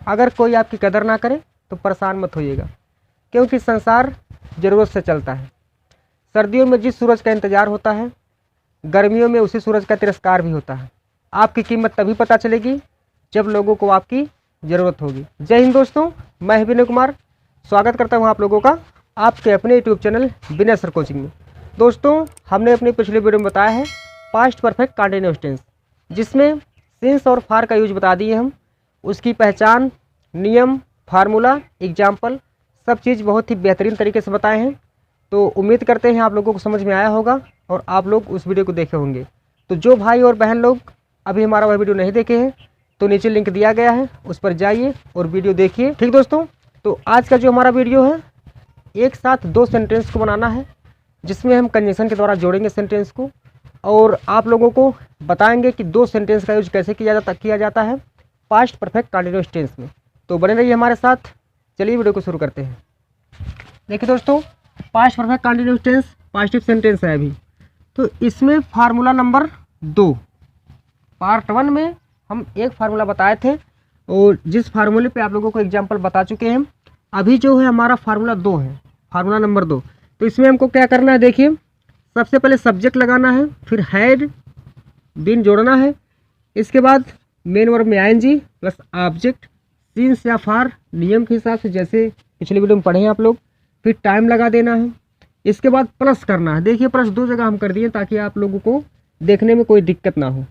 अगर कोई आपकी कदर ना करे तो परेशान मत होइएगा, क्योंकि संसार ज़रूरत से चलता है। सर्दियों में जिस सूरज का इंतज़ार होता है, गर्मियों में उसी सूरज का तिरस्कार भी होता है। आपकी कीमत तभी पता चलेगी जब लोगों को आपकी ज़रूरत होगी। जय हिंद दोस्तों, मैं विनय कुमार स्वागत करता हूं आप लोगों का आपके अपने यूट्यूब चैनल विनय सर कोचिंग में। दोस्तों, हमने अपनी पिछले वीडियो में बताया है पास्ट परफेक्ट कंटीन्यूअस टेंस, जिसमें सिंस और फार का यूज बता दिए हम। उसकी पहचान, नियम, फार्मूला, एग्जाम्पल सब चीज़ बहुत ही बेहतरीन तरीके से बताए हैं। तो उम्मीद करते हैं आप लोगों को समझ में आया होगा और आप लोग उस वीडियो को देखे होंगे। तो जो भाई और बहन लोग अभी हमारा वह वीडियो नहीं देखे हैं तो नीचे लिंक दिया गया है, उस पर जाइए और वीडियो देखिए। ठीक दोस्तों, तो आज का जो हमारा वीडियो है, एक साथ दो सेंटेंस को बनाना है, जिसमें हम कंजंक्शन के द्वारा जोड़ेंगे सेंटेंस को और आप लोगों को बताएंगे कि दो सेंटेंस का यूज कैसे किया जाता है पास्ट परफेक्ट कंटीन्यूअस टेंस में। तो बने रहिए हमारे साथ। चलिए वीडियो को शुरू करते हैं। देखिए दोस्तों, past perfect continuous tense positive sentence है अभी, तो इसमें फार्मूला नंबर 2। पार्ट 1 में हम एक फार्मूला बताए थे और जिस फार्मूले पे आप लोगों को एग्जाम्पल बता चुके हैं। अभी जो है हमारा फार्मूला 2 है, फार्मूला नंबर 2। तो इसमें हमको क्या करना है, देखिए सबसे पहले सब्जेक्ट लगाना है, फिर हैड बीन जोड़ना है, इसके बाद मेन वर्ब में आईएनजी प्लस ऑब्जेक्ट, सिंस या फार नियम के हिसाब से जैसे पिछले वीडियो में पढ़े हैं आप लोग, फिर टाइम लगा देना है, इसके बाद प्लस करना है। देखिए प्लस 2 जगह हम कर दिए ताकि आप लोगों को देखने में कोई दिक्कत ना हो।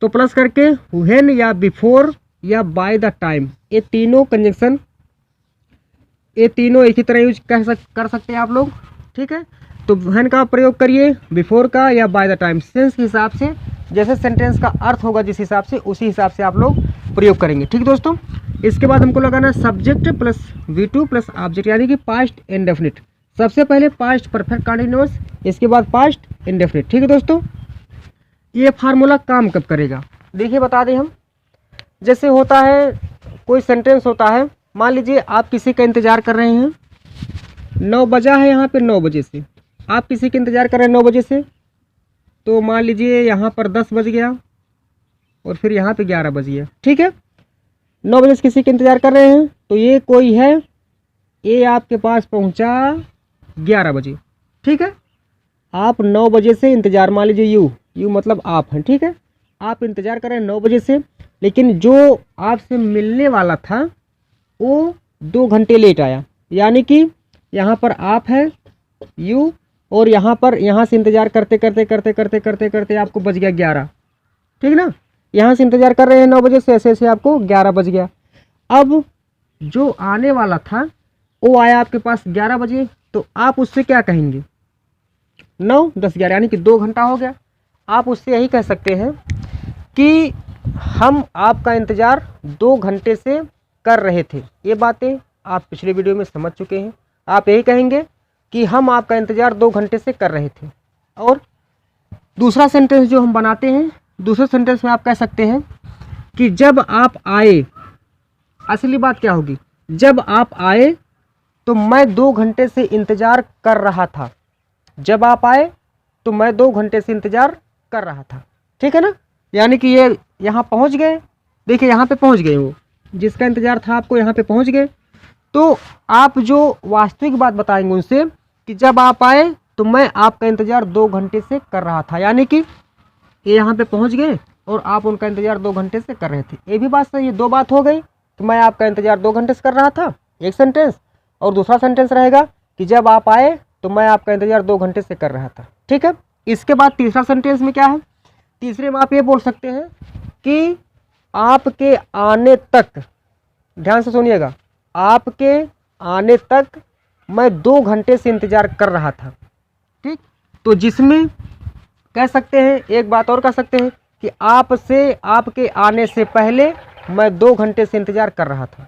तो प्लस करके व्हेन या बिफोर या बाय द टाइम, ये तीनों कंजंक्शन, ये तीनों एक ही तरह यूज कर सकते हैं आप लोग। ठीक है, तो व्हेन का प्रयोग करिए, बिफोर का या बाय द टाइम, सेंस के हिसाब से जैसे सेंटेंस का अर्थ होगा जिस हिसाब से, उसी हिसाब से आप लोग प्रयोग करेंगे। ठीक दोस्तों, इसके बाद हमको लगाना है subject plus V2 plus object, यानी कि पास्ट इंडेफिनिट। सबसे पहले पास्ट परफेक्ट कंटीन्यूअस, इसके बाद पास्ट इंडेफिनिट। ठीक है दोस्तों, ये फार्मूला काम कब करेगा देखिए बता दें हम। जैसे होता है कोई सेंटेंस होता है, मान लीजिए आप किसी का इंतज़ार कर रहे हैं, 9 बजा है यहाँ पे, 9 बजे से आप किसी का इंतज़ार कर रहे हैं 9 बजे से, तो मान लीजिए यहाँ पर 10 बज गया और फिर यहाँ पे 11 बज गया। ठीक है, 9 बजे से किसी का इंतज़ार कर रहे हैं, तो ये कोई है, ये आपके पास पहुँचा 11 बजे। ठीक है, आप 9 बजे से इंतज़ार, मान लीजिए यू मतलब आप हैं। ठीक है, आप इंतज़ार कर रहे हैं 9 बजे से, लेकिन जो आपसे मिलने वाला था वो 2 घंटे लेट आया, यानी कि यहाँ पर आप हैं यू, और यहाँ पर यहाँ से इंतज़ार करते करते करते करते करते करते आपको बज गया 11। ठीक ना, यहाँ से इंतज़ार कर रहे हैं 9 बजे से, ऐसे ऐसे आपको 11 बज गया। अब जो आने वाला था वो आया आपके पास 11 बजे, तो आप उससे क्या कहेंगे, 9 10 11, यानी कि 2 घंटा हो गया। आप उससे यही कह सकते हैं कि हम आपका इंतज़ार 2 घंटे से कर रहे थे। ये बातें आप पिछले वीडियो में समझ चुके हैं। आप यही कहेंगे कि हम आपका इंतज़ार 2 घंटे से कर रहे थे। और दूसरा सेंटेंस जो हम बनाते हैं, दूसरे सेंटेंस में आप कह सकते हैं कि जब आप आए, असली बात क्या होगी, जब आप आए तो मैं 2 घंटे से इंतज़ार कर रहा था। जब आप आए तो मैं 2 घंटे से इंतज़ार कर रहा था। ठीक है ना, यानी कि ये यहाँ पहुँच गए, देखिए यहाँ पे पहुँच गए, वो जिसका इंतज़ार था आपको यहाँ पे पहुँच गए। तो आप जो वास्तविक बात बताएंगे उनसे कि जब आप आए तो मैं आपका इंतज़ार 2 घंटे से कर रहा था, यानी कि ये यहाँ पे पहुँच गए और आप उनका इंतज़ार 2 घंटे से कर रहे थे। ये भी बात सही है, 2 बात हो गई कि मैं आपका इंतज़ार 2 घंटे से कर रहा था, एक सेंटेंस, और दूसरा सेंटेंस रहेगा कि जब आप आए तो मैं आपका इंतज़ार 2 घंटे से कर रहा था। ठीक है, इसके बाद तीसरा सेंटेंस में क्या है, तीसरे में आप ये बोल सकते हैं कि आपके आने तक, ध्यान से सुनिएगा, आपके आने तक मैं 2 घंटे से इंतज़ार कर रहा था। ठीक, तो जिसमें कह सकते हैं, एक बात और कह सकते हैं कि आपके आने से पहले मैं 2 घंटे से इंतज़ार कर रहा था।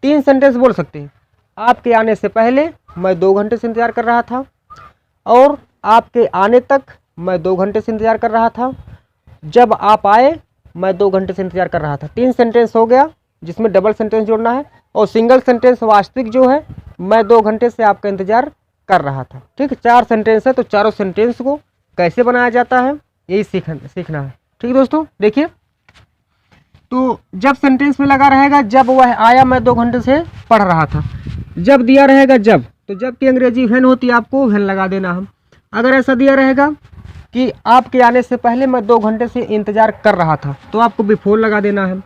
3 सेंटेंस बोल सकते हैं, आपके आने से पहले मैं 2 घंटे से इंतज़ार कर रहा था, और आपके आने तक मैं 2 घंटे से इंतज़ार कर रहा था, जब आप आए मैं 2 घंटे से इंतज़ार कर रहा था। 3 सेंटेंस हो गया, जिसमें डबल सेंटेंस जोड़ना है, और सिंगल सेंटेंस वास्तविक जो है, मैं 2 घंटे से आपका इंतज़ार कर रहा था। ठीक है, 4 सेंटेंस है, तो चारों सेंटेंस को कैसे बनाया जाता है यही सीखना है। ठीक है दोस्तों, देखिए तो जब सेंटेंस में लगा रहेगा जब वह आया मैं 2 घंटे से पढ़ रहा था, जब दिया रहेगा जब, तो जब की अंग्रेजी व्हेन होती है, आपको व्हेन लगा देना हम। अगर ऐसा दिया रहेगा कि आपके आने से पहले मैं 2 घंटे से इंतज़ार कर रहा था, तो आपको बिफोर लगा देना है।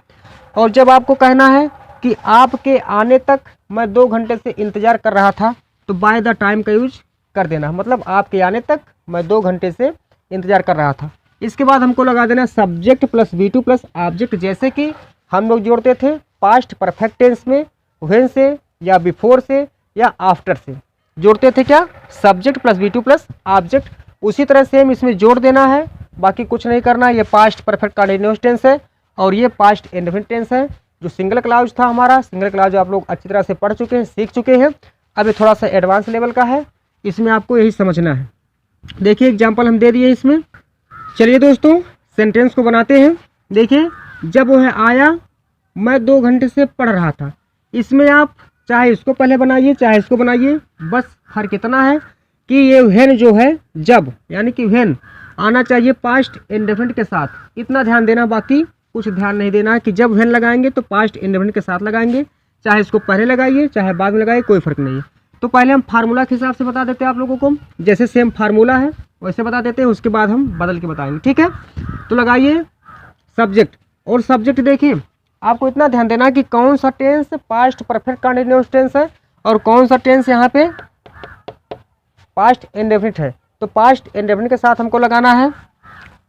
और जब आपको कहना है कि आपके आने तक मैं 2 घंटे से इंतज़ार कर रहा था, तो बाय द टाइम का यूज कर देना, मतलब आपके आने तक मैं 2 घंटे से इंतज़ार कर रहा था। इसके बाद हमको लगा देना subject plus V2 plus object, जैसे कि हम लोग जोड़ते थे पास्ट परफेक्ट टेंस में व्हेन से या बिफोर से या आफ्टर से जोड़ते थे, क्या subject plus V2 plus object. उसी तरह सेम इसमें जोड़ देना है, बाकी कुछ नहीं करना। ये पास्ट परफेक्ट कंटीन्यूअस टेंस है और ये पास्ट इंडेफिनिट टेंस है। जो सिंगल क्लाउज था हमारा, सिंगल क्लाउज आप लोग अच्छी तरह से पढ़ चुके हैं, सीख चुके हैं। अब ये थोड़ा सा एडवांस लेवल का है, इसमें आपको यही समझना है। देखिए एग्जाम्पल हम दे दिए इसमें। चलिए दोस्तों सेंटेंस को बनाते हैं। देखिए जब वह आया मैं 2 घंटे से पढ़ रहा था, इसमें आप चाहे इसको पहले बनाइए चाहे इसको बनाइए, बस फर्क इतना है कि ये व्हेन जो है जब, यानी कि व्हेन आना चाहिए पास्ट इंडेफिनिट के साथ, इतना ध्यान देना, बाकी कुछ ध्यान नहीं देना है कि जब व्हेन लगाएंगे तो पास्ट इंडेफिनिट के साथ लगाएंगे, चाहे इसको पहले लगाइए चाहे बाद में लगाइए, कोई फर्क नहीं है। तो पहले हम फार्मूला के हिसाब से बता देते हैं आप लोगों को, जैसे सेम फार्मूला है वैसे बता देते हैं, उसके बाद हम बदल के बताएंगे, ठीक है। तो लगाइए सब्जेक्ट, और सब्जेक्ट देखिए आपको इतना ध्यान देना कि कौन सा tense past perfect continuous tense है और कौन सा टेंस यहाँ पे पास्ट इंडेफिनिट है। तो पास्ट इंडेफिनिट के साथ हमको लगाना है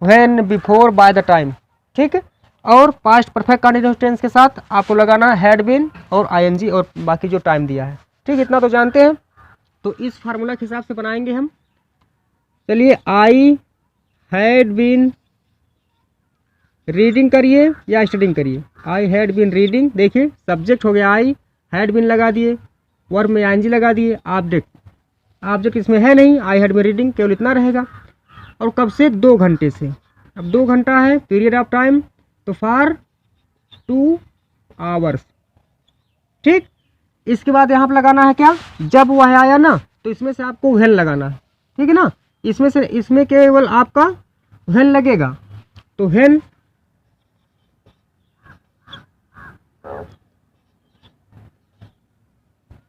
when, before, bye the time, ठीक है। और पास्ट परफेक्ट कंटीन्यूअस टेंस के साथ आपको लगाना है हैड बीन और आईएनजी और बाकी जो टाइम दिया है, ठीक, इतना तो जानते हैं। तो इस फार्मूला के हिसाब से बनाएंगे हम। चलिए आई हैड बीन रीडिंग करिए या स्टडिंग करिए। आई हैड बीन रीडिंग, देखिए सब्जेक्ट हो गया आई, हैड बीन लगा दिए, वर्ब में आईएनजी लगा दिए, ऑब्जेक्ट इसमें है नहीं, आई हैड बीन रीडिंग केवल इतना रहेगा। और कब से? 2 घंटे से। अब 2 घंटा है पीरियड ऑफ टाइम, तो फॉर 2 आवर्स, ठीक। इसके बाद यहाँ पर लगाना है क्या, जब वह आया ना, तो इसमें से आपको व्हेन लगाना है, ठीक है ना। इसमें केवल आपका व्हेन लगेगा, तो व्हेन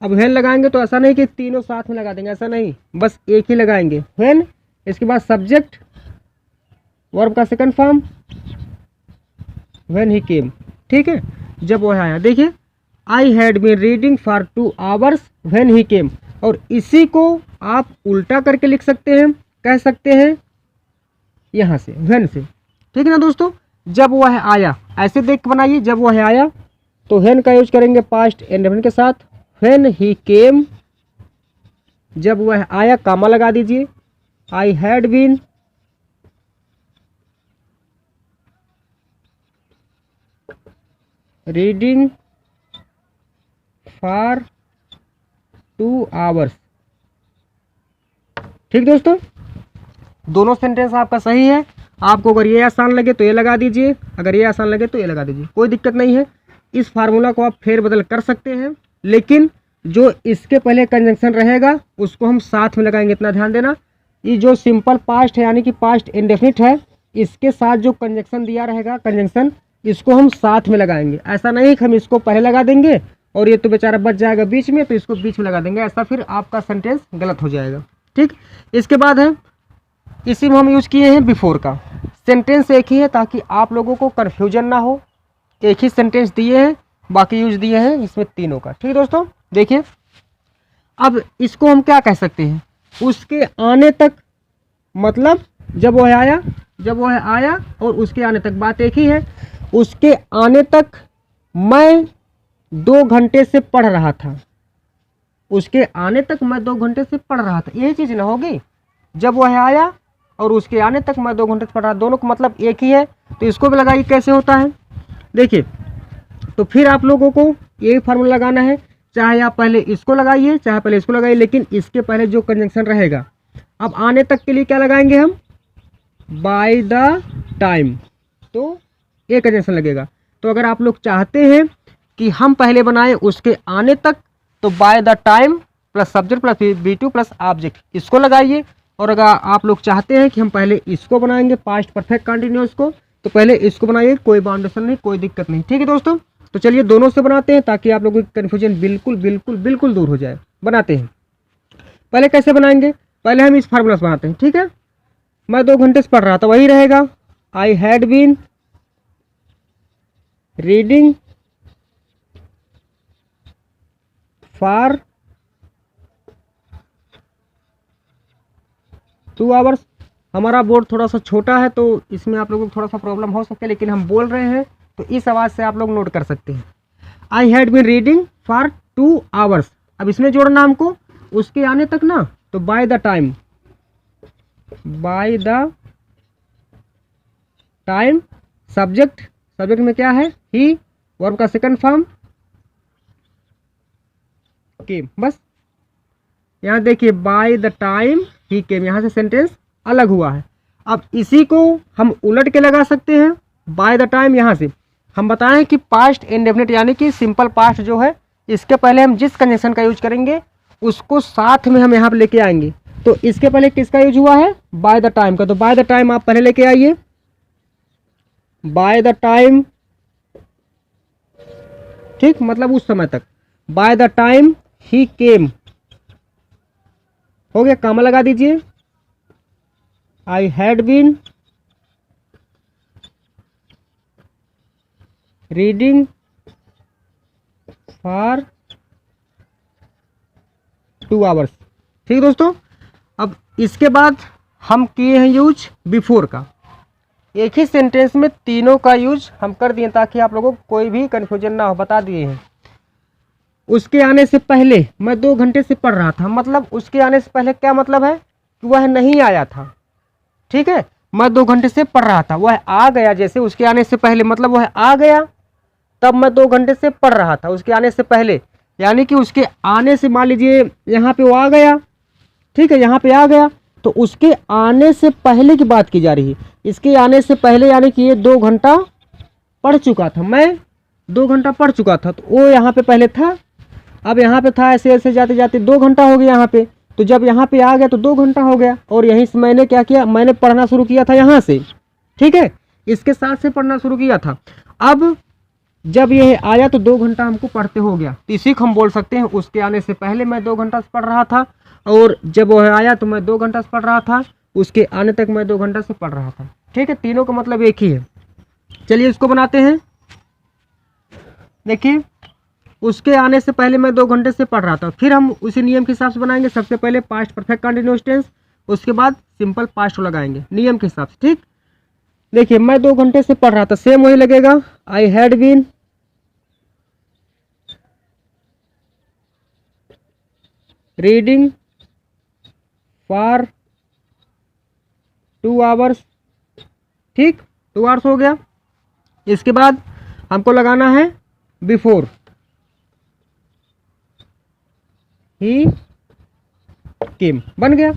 अब व्हेन लगाएंगे तो ऐसा नहीं कि तीनों साथ में लगा देंगे, ऐसा नहीं, बस एक ही लगाएंगे व्हेन। इसके बाद सब्जेक्ट, वर्ब का second form when he came, ठीक है, जब वह आया। देखिए I had been reading for 2 hours when he came, और इसी को आप उल्टा करके लिख सकते हैं, कह सकते हैं यहाँ से व्हेन से, ठीक है ना दोस्तों। जब वह आया ऐसे देख के बनाइए, जब वह आया तो व्हेन का यूज करेंगे पास्ट इंडेफिनिट के साथ, व्हेन ही केम, जब वह आया कामा लगा दीजिए, I had been reading for 2 hours, ठीक दोस्तों। दोनों सेंटेंस आपका सही है। आपको अगर ये आसान लगे तो ये लगा दीजिए, अगर ये आसान लगे तो ये लगा दीजिए, कोई दिक्कत नहीं है। इस फार्मूला को आप फेर बदल कर सकते हैं, लेकिन जो इसके पहले कंजंक्शन रहेगा उसको हम साथ में लगाएंगे, इतना ध्यान देना। ये जो सिंपल पास्ट है यानी कि पास्ट इंडेफिनिट है, इसके साथ जो कंजंक्शन दिया रहेगा, कंजंक्शन इसको हम साथ में लगाएंगे। ऐसा नहीं कि हम इसको पहले लगा देंगे और ये तो बेचारा बच जाएगा बीच में, तो इसको बीच में लगा देंगे, ऐसा फिर आपका सेंटेंस गलत हो जाएगा, ठीक। इसके बाद है, इसी में हम यूज किए हैं बिफोर का। सेंटेंस एक ही है ताकि आप लोगों को कन्फ्यूजन ना हो, एक ही सेंटेंस दिए हैं, बाकी यूज दिए हैं इसमें तीनों का, ठीक दोस्तों। देखिए अब इसको हम क्या कह सकते हैं, उसके आने तक, मतलब जब वह आया और उसके आने तक, बात एक ही है। उसके आने तक मैं 2 घंटे से पढ़ रहा था, उसके आने तक मैं 2 घंटे से पढ़ रहा था, यही चीज़ ना होगी। जब वह आया और उसके आने तक मैं 2 घंटे से पढ़ रहा, दोनों का मतलब एक ही है। तो इसको भी लगाइए, कैसे होता है देखिए। तो फिर आप लोगों को यही फार्मूला लगाना है, चाहे आप पहले इसको लगाइए चाहे पहले इसको लगाइए, लेकिन इसके पहले जो कंजंक्शन रहेगा। अब आने तक के लिए क्या लगाएंगे हम, बाय द टाइम, तो ये कंजंक्शन लगेगा। तो अगर आप लोग चाहते हैं कि हम पहले बनाएं उसके आने तक, तो by the time plus subject plus V2 plus object, इसको लगाइए। और अगर आप लोग चाहते हैं कि हम पहले इसको बनाएंगे पास्ट परफेक्ट कंटिन्यूअस को, तो पहले इसको बनाइए, कोई बाउंडेशन नहीं, कोई दिक्कत नहीं। ठीक है दोस्तों, तो चलिए दोनों से बनाते हैं ताकि आप लोगों की कन्फ्यूजन बिल्कुल बिल्कुल बिल्कुल दूर हो जाए। बनाते हैं। पहले कैसे बनाएंगे, पहले हम इस फार्मूला से बनाते हैं। ठीक है, मैं 2 घंटे से पढ़ रहा था, वही रहेगा I had been reading for 2 hours. हमारा बोर्ड थोड़ा सा छोटा है तो इसमें आप लोगों को थोड़ा सा प्रॉब्लम हो सकता है, लेकिन हम बोल रहे हैं तो इस आवाज़ से आप लोग नोट कर सकते हैं। I had been reading for 2 hours. अब इसमें जोड़ना हमको उसके आने तक ना, तो by the time, by the time subject, subject में क्या है ही, वर्ब का सेकंड फॉर्म केम। बस यहाँ देखिए बाय द टाइम ही केम, यहाँ से सेंटेंस अलग हुआ है। अब इसी को हम उलट के लगा सकते हैं। बाय द टाइम यहाँ से हम बताएं कि पास्ट इंडेफिनिट यानी कि सिंपल पास्ट जो है, इसके पहले हम जिस कंजंक्शन का यूज करेंगे उसको साथ में हम यहाँ पर लेके आएंगे। तो इसके पहले किसका यूज हुआ है, बाय द टाइम का, तो बाय द टाइम आप पहले लेके आइए। बाय द टाइम, ठीक, मतलब उस समय तक। बाय द टाइम ही केम, हो गया, कामा लगा दीजिए। I had been reading for 2 hours. ठीक दोस्तों, अब इसके बाद हम किए हैं यूज बिफोर का। एक ही सेंटेंस में तीनों का यूज हम कर दिए ताकि आप लोगों को कोई भी कन्फ्यूजन ना हो, बता दिए हैं। उसके आने से पहले मैं 2 घंटे से पढ़ रहा था, मतलब उसके आने से पहले क्या मतलब है कि वह नहीं आया था। ठीक है, मैं 2 घंटे से पढ़ रहा था, वह आ गया। जैसे उसके आने से पहले मतलब वह आ गया, तब मैं 2 घंटे से पढ़ रहा था उसके आने से पहले, यानी कि उसके आने से मान लीजिए यहाँ पे वो आ गया। ठीक है, यहाँ पे आ गया तो उसके आने से पहले की बात की जा रही है। इसके आने से पहले यानी कि ये 2 घंटा पढ़ चुका था, मैं 2 घंटा पढ़ चुका था, तो वो यहाँ पे पहले था, अब यहाँ पे था, ऐसे ऐसे जाते जाते 2 घंटा हो गया यहाँ पे। तो जब यहाँ पे आ गया तो 2 घंटा हो गया, और यहीं से मैंने क्या किया, मैंने पढ़ना शुरू किया था यहाँ से। ठीक है, इसके साथ से पढ़ना शुरू किया था। अब जब ये आया तो 2 घंटा हमको पढ़ते हो गया, तो इसी को हम बोल सकते हैं उसके आने से पहले मैं 2 घंटा से पढ़ रहा था, और जब वह आया तो मैं 2 घंटा से पढ़ रहा था, उसके आने तक मैं 2 घंटा से पढ़ रहा था। ठीक है, तीनों का मतलब एक ही है। चलिए इसको बनाते हैं। देखिए, उसके आने से पहले मैं 2 घंटे से पढ़ रहा था, फिर हम उसी नियम के हिसाब से बनाएंगे। सबसे पहले पास्ट परफेक्ट कंटिन्यूअस टेंस, उसके बाद सिंपल पास्ट लगाएंगे नियम के हिसाब से। ठीक, देखिए मैं 2 घंटे से पढ़ रहा था, सेम वही लगेगा। I had been reading for 2 hours. ठीक, 2 आवर्स हो गया। इसके बाद हमको लगाना है बिफोर ही केम, बन गया।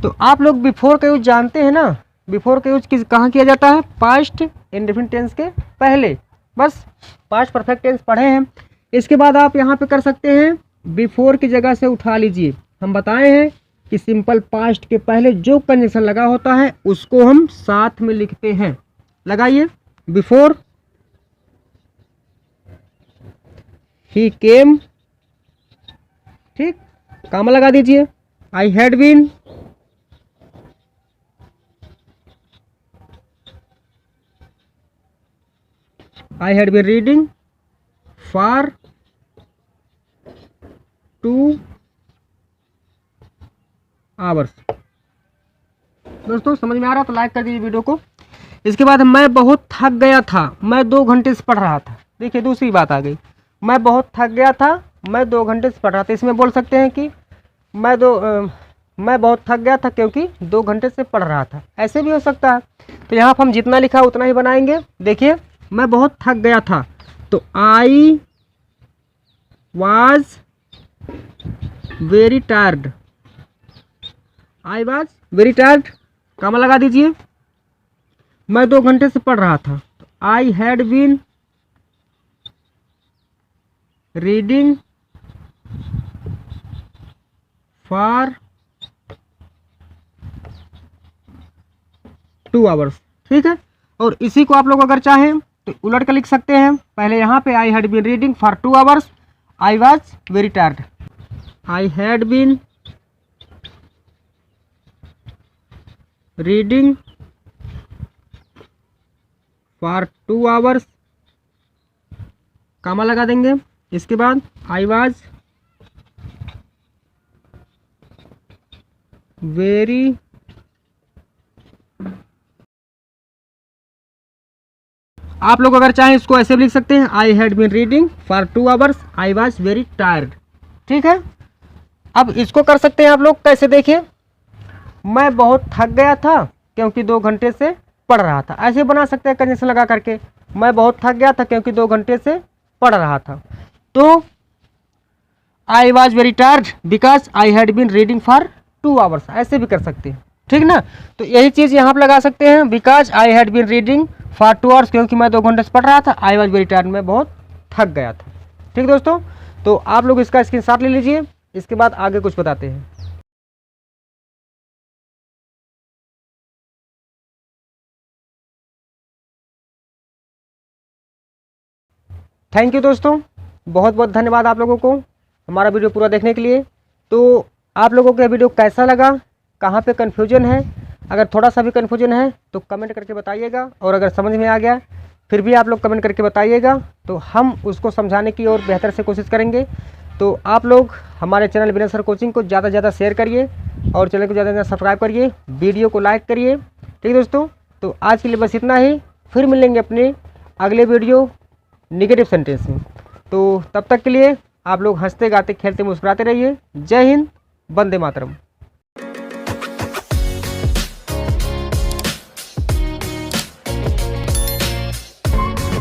तो आप लोग बिफोर का यूज जानते हैं ना, बिफोर का यूज किस कहाँ किया जाता है, पास्ट इंडेफिनिट टेंस के पहले। बस पास्ट परफेक्ट टेंस पढ़े हैं। इसके बाद आप यहाँ पे कर सकते हैं, बिफोर की जगह से उठा लीजिए। हम बताए हैं कि सिंपल पास्ट के पहले जो कंजंक्शन लगा होता है उसको हम साथ में लिखते हैं। लगाइए, बिफोर ही केम, ठीक, कामा लगा दीजिए। I had been reading for 2 hours. दोस्तों समझ में आ रहा तो लाइक कर दीजिए वीडियो को। इसके बाद मैं बहुत थक गया था, मैं 2 घंटे से पढ़ रहा था। देखिए दूसरी बात आ गई, मैं बहुत थक गया था, मैं 2 घंटे से पढ़ रहा था। इसमें बोल सकते हैं कि मैं बहुत थक गया था क्योंकि 2 घंटे से पढ़ रहा था, ऐसे भी हो सकता है। तो यहाँ पर हम जितना लिखा उतना ही बनाएंगे। देखिए मैं बहुत थक गया था, तो I was very tired, I was very tired, comma लगा दीजिए। मैं 2 घंटे से पढ़ रहा था, तो I had been reading for 2 hours. ठीक है, और इसी को आप लोग अगर चाहें तो उलट कर लिख सकते हैं। पहले यहाँ पे I had been reading for 2 hours, I was very tired. I had been reading for 2 hours, comma लगा देंगे। इसके बाद आई वॉज वेरी आप लोग अगर चाहें इसको ऐसे भी लिख सकते हैं, I had been reading for 2 hours, I was very tired. ठीक है, अब इसको कर सकते हैं आप लोग कैसे, देखिए, मैं बहुत थक गया था क्योंकि 2 घंटे से पढ़ रहा था। ऐसे बना सकते हैं कंजंक्शन लगा करके, मैं बहुत थक गया था क्योंकि 2 घंटे से पढ़ रहा था। तो I was very tired because I had been reading for 2 hours, ऐसे भी कर सकते हैं। ठीक ना, तो यही चीज़ यहाँ पर लगा सकते हैं, because I had been reading for 2 hours, क्योंकि मैं 2 घंटे से पढ़ रहा था। आई वॉज वेरी टायर्ड, मैं बहुत थक गया था। ठीक दोस्तों, तो आप लोग इसका स्क्रीनशॉट ले लीजिए, इसके बाद आगे कुछ बताते हैं। थैंक यू दोस्तों, बहुत बहुत धन्यवाद आप लोगों को हमारा वीडियो पूरा देखने के लिए। तो आप लोगों को यह वीडियो कैसा लगा, कहाँ पे कन्फ्यूजन है, अगर थोड़ा सा भी कन्फ्यूजन है तो कमेंट करके बताइएगा, और अगर समझ में आ गया फिर भी आप लोग कमेंट करके बताइएगा, तो हम उसको समझाने की और बेहतर से कोशिश करेंगे। तो आप लोग हमारे चैनल विनय सर कोचिंग को ज़्यादा से ज़्यादा शेयर करिए और चैनल को ज़्यादा से ज़्यादा सब्सक्राइब करिए, वीडियो को लाइक करिए। ठीक है दोस्तों, तो आज के लिए बस इतना ही, फिर मिलेंगे अपने अगले वीडियो नेगेटिव सेंटेंस में। तो तब तक के लिए आप लोग हंसते गाते खेलते मुस्कुराते रहिए। जय हिंद, वंदे मातरम।